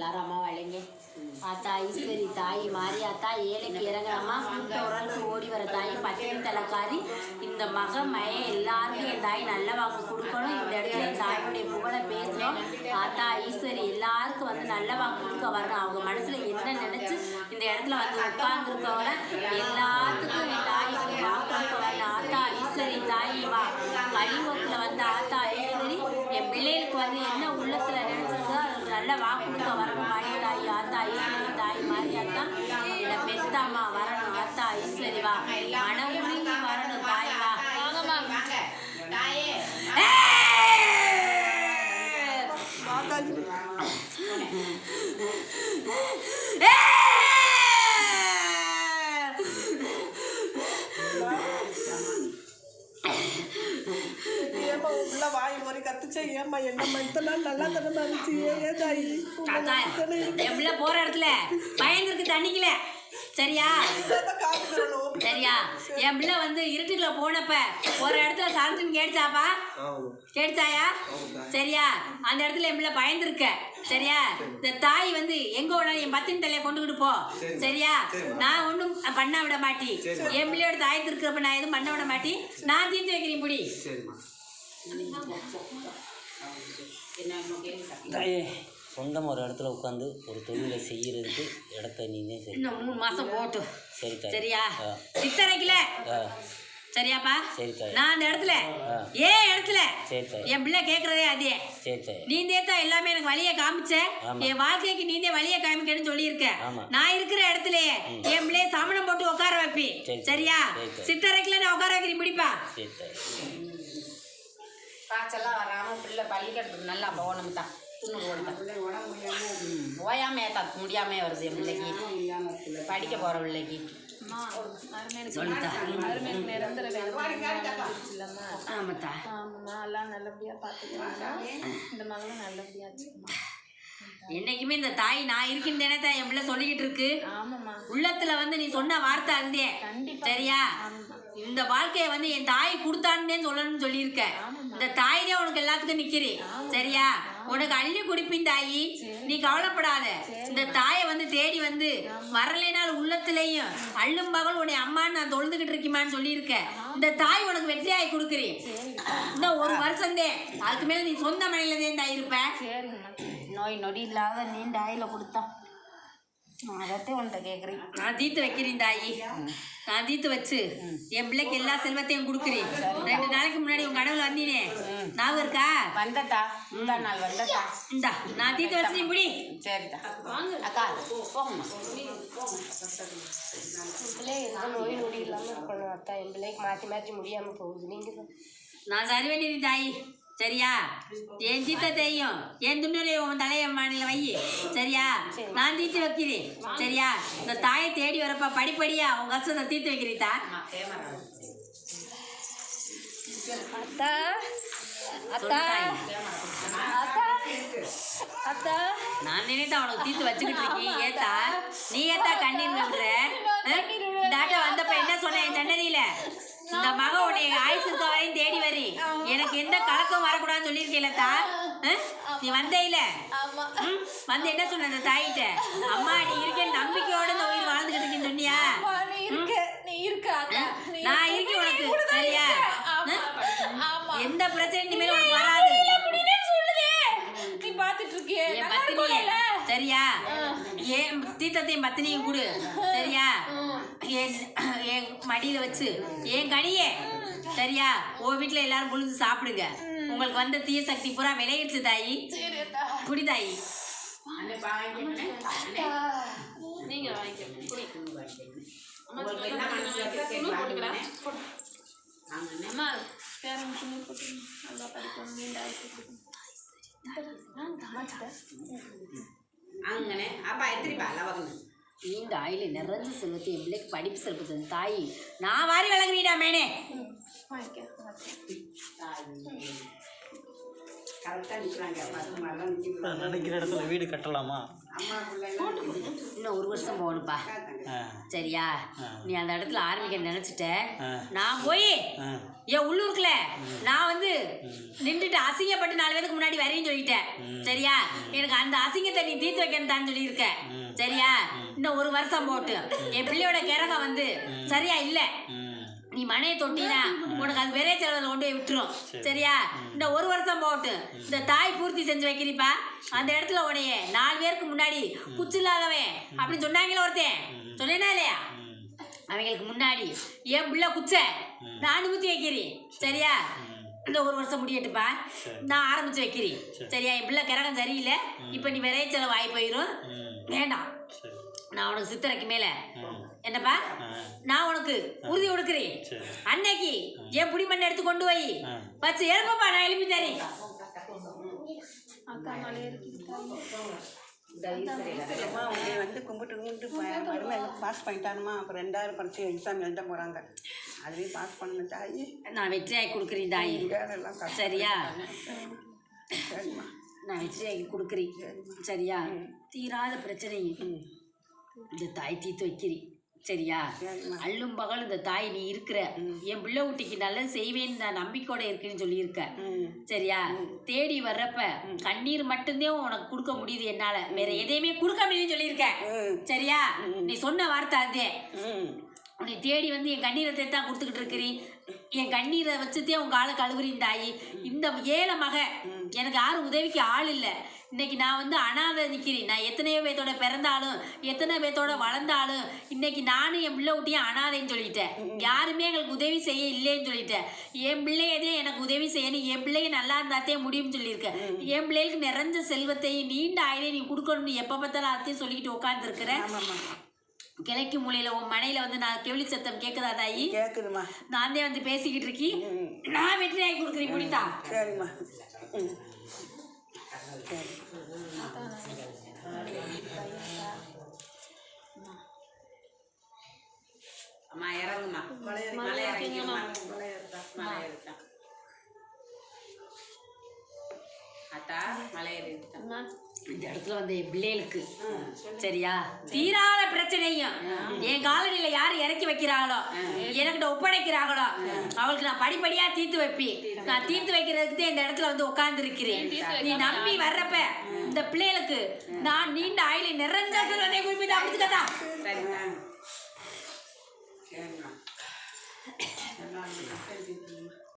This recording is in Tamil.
எல்லாரும் அம்மா வளைங்க. ஆத்தா ஈஸ்வரி தாய் மாரியாத்தா ஏழைக்கு இறங்குறம்மா கூட்ட உரலுக்கு ஓடி வர தாய் பத்தினி தலைக்காரி இந்த மய எல்லாருக்கும் என் தாய் நல்ல வாக்கு கொடுக்கணும். இந்த இடத்துல என் தாயோடைய புகழை பேசணும். ஆத்தா ஈஸ்வரி எல்லாருக்கும் வந்து நல்ல வாக்கு கொடுக்க வரணும். அவங்க மனசுல என்ன நினைச்சு இந்த இடத்துல வந்து உட்கார்ந்துருக்கவங்க எல்லாத்துக்கும் என் தாய் வந்து வாக்கு கொடுக்க வரணும். ஆத்தா ஈஸ்வரி தாய் வா கலிமுகத்துல வந்து ஆத்தா ஈஸ்வரி என் பிள்ளைகளுக்கு வந்து என்ன உள்ளத்துல நினைச்சிருக்கோ அதுக்கு நல்ல வாக்கு கொடுக்க வரணும். மாடி தாய் ஆத்தா ஈஸ்வரி தாய் மாரியாத்தா என்னை பெத்த அம்மா வரணும். ஆத்தா ஈஸ்வரி வா மனம் உருகி வரணும். தாய் வா உள்ள வாய் ஒரு கத்துச்சே ஏமா என்னம்மா இத்தனை நல்லா தரமா இருந்துச்சு. ஏன் தாயி எவ்வளோ போற இடத்துல பயந்துருக்கு தண்ணிக்கல சரியா சரியா. என் பிள்ளை வந்து இருட்டுக்குள்ள போனப்ப ஒரு இடத்துல சாந்தின்னு கேட்டுச்சாப்பா கேட்டுச்சாயா சரியா. அந்த இடத்துல என் பிள்ளை பயந்துருக்க சரியா. இந்த தாய் வந்து எங்க ஓட என் பத்தின் தலையை கொண்டுகிட்டு போ சரியா. நான் ஒன்றும் பண்ண விட மாட்டி. என் பிள்ளையோட தாய் இருக்கிறப்ப நான் எதுவும் பண்ண விட மாட்டி. நான் தீர்த்து வைக்கிறேன் முடி. சொந்தமாக ஒரு இடத்துல உட்காந்து ஒரு தொழிலை செய்யறதுக்கு இடத்த நீனே சரி. இன்னும் 3 மாசம் போட்டும் சரி சரியா. சித்தரைக்கல சரியாப்பா. சரி தாய். நான் அந்த இடத்துல ஏன் இடத்துல சரி தாய். என் பிள்ளை கேட்கறதே அதே. சரி தாய். நீந்தே தான் எல்லாமே எனக்கு வழியை காமிச்ச. என் வாழ்க்கைக்கு நீந்தே வழியை காமிக்கணும்னு சொல்லியிருக்க. நான் இருக்கிற இடத்துலயே என் பிள்ளைய சமணம் போட்டு உட்கார வைப்பி சரியா. சித்தரைக்கல நான் உட்கார வைக்கிறேன் பிடிப்பா. சரி தாய். காய்ச்செல்லாம் வராம பிள்ளை பள்ளிக்கட்டுக்கு நல்லா போகணும் தான். ஓயாமே முடியாமே வருது என் பிள்ளைக்கு படிக்க போற பிள்ளைக்கு. சொல்லுத்தா ஆமாத்தா எல்லாம் நல்லபடியா பாத்துக்கோங்க. இந்த மகளும் நல்லபடியா வச்சுக்கோமா. என்னைக்குமே இந்த தாய் நான் இருக்குன்னு தானே தான் என் பிள்ளை சொல்லிக்கிட்டு இருக்கு. உள்ளத்துல வந்து நீ சொன்ன வார்த்தை இருந்தே சரியா. இந்த வாழ்க்கைய வந்து என் தாய் கொடுத்தான்னு சொல்லணும்னு சொல்லியிருக்க. இந்த தாய் தான் உனக்கு எல்லாத்துக்கும் நிக்கிறேன் சரியா. உனக்கு அள்ளி குடிப்பின் தாயி நீ கவலைப்படாத. இந்த தாயை வந்து தேடி வந்து வரலைனாலும் உள்ளத்துலேயும் அள்ளும் பகல் உன்னை அம்மான்னு நான் தொழுதுகிட்டு இருக்கீமான்னு சொல்லியிருக்கேன். இந்த தாய் உனக்கு வெற்றியாகி கொடுக்குறேன். இன்னும் 1 வருஷம்தே அதுக்கு மேலே நீ சொந்த மனையில தான் இருப்ப. நோய் நொடி இல்லாத நீண்ட ஆயில கொடுத்தா அதத்தை உன்கிட்ட கேட்குறேன். நான் தீர்த்து வைக்கிறேன் தாயி. நான் தீர்த்து வச்சு என் பிள்ளைக்கு எல்லா செல்வத்தையும் கொடுக்குறேன். 2 நாளைக்கு முன்னாடி உன் கடவுள் வந்தீனே ஞாபகம் இருக்கா? வந்ததா இந்த நாள் வந்ததா. இந்தா நான் தீர்த்து வச்சு இப்படி சரிதா அக்கா போங்கம்மா. பிள்ளை எந்த நோய் நொடி இல்லாமல் இருக்கணும் அக்கா. என் பிள்ளைக்கு மாற்றி முடியாமல் போகுது. நீங்கள் நான் சரி வேண்டியது தாயி சரியா. என் தீர்த்த தெரியும் என் துண்ணுல உன் தலைய மாநில வை சரியா. நான் தீர்த்து வைக்கிறேன் சரியா. இந்த தாயை தேடி வரப்ப படிப்படியா உங்க கஷ்டத்தை தீர்த்து வைக்கிறீத்தா. அத்தா அத்தா அத்தா அத்தா நான் நினைத்தா அவனுக்கு தீர்த்து வச்சுக்கிட்டு இருக்கீங்க. ஏத்தா நீ ஏத்தா கண்ணீர் விடுற. இந்த ஆட்டம் வந்தப்ப என்ன சொன்ன என் தண்டனையில இந்த மக உன்னை ஆயுசு இருக்க வரையும் தேடி வரி எனக்கு எந்த கலக்கம் வரக்கூடாதுன்னு சொல்லியிருக்கேன்லத்தா. நீ வந்தே இல்ல வந்து என்ன சொன்ன அந்த தாயிட்ட அம்மா நீ இருக்கேன் நம்பிக்கையோட இந்த உயிர் வாழ்ந்துகிட்டு இருக்கேன்னு சொன்னியா. நான் இருக்கேன் உனக்கு சரியா. எந்த பிரச்சனையும் மேல உனக்கு வராது. என் பத்தினியே சரியா. என் தீர்த்தத்தையும் பத்தினியும் கொடு சரியா. என் மடியில வச்சு என் கனியே சரியா. உன் வீட்டுல எல்லாரும் புழிஞ்சு சாப்பிடுங்க. உங்களுக்கு வந்த தீய சக்தி பூரா விளையிடுச்சு தாயி. குடி தாயி. நீங்க അങ്ങനെ അപ്പൊ എത്തിരി പലവകുന്നു நீண்ட ஆயில நிறைஞ்ச செல்வத்தை என் பிள்ளைக்கு படிப்பு செல்வத்தை தாய் நான் வாரி வழங்குறீடா மேனே. நினைக்கிற இடத்துல வீடு கட்டலாமா? இன்னும் 1 வருஷம் போகணுப்பா. சரியா? நீ அந்த இடத்துல ஆரம்பிக்க நினைச்சிட்ட. நான் போய் என் உள்ளூருக்குல நான் வந்து நின்றுட்டு அசிங்கப்பட்டு 4 பேருக்கு முன்னாடி வரேன்னு சொல்லிட்டேன். சரியா? எனக்கு அந்த அசிங்கத்தை நீ தீர்த்து வைக்கணும் தான் சொல்லியிருக்க. சரியா? இன்னும் 1 வருஷம் போட்டு என் பிள்ளையோட கிரகம் வந்து சரியா இல்லை, நீ மனையை தொட்டினா உனக்கு அது விரை செலவில் கொண்டு போய் விட்டுரும். சரியா? இந்த 1 வருஷம் போட்டு இந்த தாய் பூர்த்தி செஞ்சு வைக்கிறீப்பா. அந்த இடத்துல உனைய 4 பேருக்கு முன்னாடி குச்சி இல்லாதவன் அப்படின்னு சொன்னாங்களே ஒருத்தன், சொன்னேனா இல்லையா? அவங்களுக்கு முன்னாடி என் பிள்ளை குச்சை நான் அனுமதி வைக்கிறேன். சரியா? இந்த 1 வருஷம் முடியட்டுப்பா, நான் ஆரம்பிச்சு வைக்கிறேன். சரியா? என் பிள்ளை கிரகம் சரியில்லை, இப்போ நீ விரை செலவு ஆகி போயிடும். வேண்டாம், நான் உனக்கு சித்தரைக்கு மேல என்னப்பா நான் உனக்கு உறுதி கொடுக்குறேன். அன்னைக்கு என் புடிமண்ணை எடுத்து கொண்டு போய் வச்சு எழுப்பப்பா, நான் எழுப்பி தரேன். வந்து கும்பிட்டு பாஸ் பண்ணிட்டானுமா. அப்புறம் 2,000 பரிசு எக்ஸாம் எழுத போகிறாங்க, அதுலேயும் பாஸ் பண்ண தாயி நான் வெற்றியாகி கொடுக்குறேன் தாயி. சரியா? சரிம்மா, நான் வெற்றியாகி கொடுக்குறேன். சரியா? தீராத பிரச்சனை இந்த தாய் தீர்த்து வைக்கிறேன். சரியா? அல்லும் பகல் இந்த தாய் நீ இருக்கிற என் பிள்ளை ஊட்டிக்கு நல்லது செய்வேன்னு நான் நம்பிக்கையோட இருக்குன்னு சொல்லியிருக்க. சரியா? தேடி வர்றப்ப கண்ணீர் மட்டும்தான் உனக்கு கொடுக்க முடியுது, என்னால வேற எதையுமே கொடுக்க முடியுதுன்னு சொல்லியிருக்க. சரியா? நீ சொன்ன வார்த்தை அதே. உன்னை தேடி வந்து என் கண்ணீரை தான் கொடுத்துக்கிட்டு இருக்கிறீ. என் கண்ணீரை வச்சுதே உங்க ஆளை கழுவுறீன் தாயி. இந்த ஏழை மக எனக்கு யாரும் உதவிக்கு ஆள் இல்லை. இன்னைக்கு நான் வந்து அனாதை நிற்கிறேன். நான் எத்தனையோ பேர்த்தோட பிறந்தாலும் எத்தனை பேர்த்தோட வளர்ந்தாலும் இன்னைக்கு நானும் என் பிள்ளை ஊட்டியும் அனாதைன்னு சொல்லிட்டேன். யாருமே எங்களுக்கு உதவி செய்ய இல்லைன்னு சொல்லிட்டேன். என் பிள்ளையதே எனக்கு உதவி செய்யணும், என் பிள்ளைய நல்லா இருந்தாத்தே முடியும்னு சொல்லியிருக்கேன். என் பிள்ளைகளுக்கு நிறைஞ்ச செல்வத்தையும் நீண்ட ஆயிலே நீ கொடுக்கணும்னு எப்போ பார்த்தாலும் அதையும் சொல்லிக்கிட்டு உட்காந்துருக்கிறேன். கிழக்கு மூலையில உன் மனையில வந்து நான் கெவிலி சத்தம் கேட்குதா தாயி? கேட்குதுமா. நான் தான் வந்து பேசிக்கிட்டு இருக்கி. நான் வெற்றி ஆகி கொடுக்குறேன். முடித்தா? சரிம்மா. அம்மா இறங்குமா, மலை இறங்கிமா, மலை ஏறிட்டா அத்தா, மலை ஏறிட்டா. இந்த இடத்துல வந்து என் பிள்ளைகளுக்கு சரியா தீராத பிரச்சனையும் என் காலனில யாரு இறக்கி வைக்கிறாங்களோ எனக்கிட்ட ஒப்படைக்கிறாங்களோ அவளுக்கு நான் படிப்படியா தீர்த்து வைப்பேன். நான் தீர்த்து வைக்கிறதுக்கு இந்த இடத்துல வந்து உட்கார்ந்து இருக்கிறேன். நீ நம்பி வர்றப்ப இந்த பிள்ளைகளுக்கு நான் நீண்ட ஆயிலை நிறைஞ்ச செல்வத்தை குறிப்பிட்டு அப்படிச்சுக்கதா. சரிம்மா. சரிம்மா.